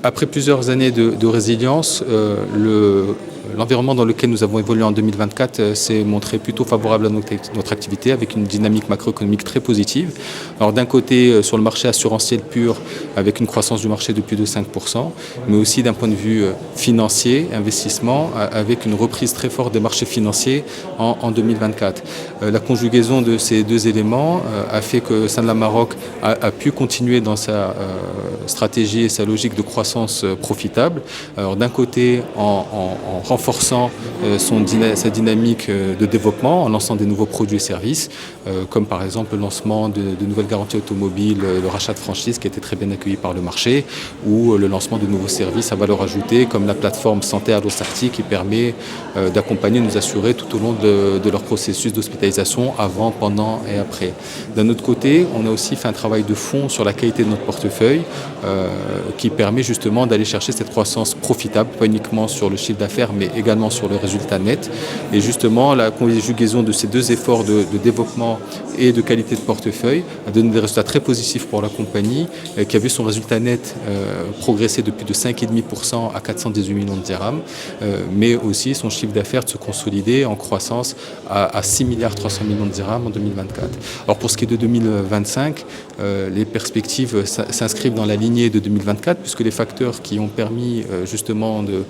Après plusieurs années de résilience, l'environnement dans lequel nous avons évolué en 2024 s'est montré plutôt favorable à notre activité, avec une dynamique macroéconomique très positive. Alors d'un côté, sur le marché assurantiel pur, avec une croissance du marché de plus de 5%, mais aussi d'un point de vue financier, investissement, avec une reprise très forte des marchés financiers en 2024. La conjugaison de ces deux éléments a fait que Sanlam Maroc a pu continuer dans sa stratégie et sa logique de croissance profitable. Alors d'un côté, en renforçant sa dynamique de développement, en lançant des nouveaux produits et services, comme par exemple le lancement de nouvelles garanties automobiles, le rachat de franchises qui a été très bien accueilli par le marché, ou le lancement de nouveaux services à valeur ajoutée, comme la plateforme Santé Allo-Sarti qui permet d'accompagner nos assurés tout au long de leur processus d'hospitalisation, avant, pendant et après. D'un autre côté, on a aussi fait un travail de fond sur la qualité de notre portefeuille qui permet justement d'aller chercher cette croissance profitable, pas uniquement sur le chiffre d'affaires, mais également sur le résultat net. Et justement, la conjugaison de ces deux efforts de développement et de qualité de portefeuille a donné des résultats très positifs pour la compagnie, qui a vu son résultat net progresser de plus de 5,5% à 418 millions de dirhams, mais aussi son chiffre d'affaires de se consolider en croissance à 6 milliards 300 millions de dirhams en 2024. Alors pour ce qui est de 2025, les perspectives s'inscrivent dans la lignée de 2024, puisque les facteurs qui ont permis justement de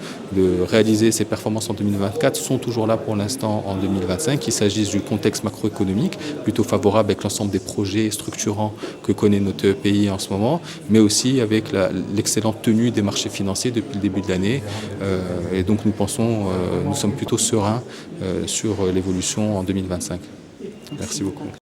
réaliser ces performances en 2024 sont toujours là pour l'instant en 2025, qu'il s'agisse du contexte macroéconomique, plutôt favorable avec l'ensemble des projets structurants que connaît notre pays en ce moment, mais aussi avec l'excellente tenue des marchés financiers depuis le début de l'année. Et donc nous sommes plutôt sereins sur l'évolution en 2025. Merci beaucoup.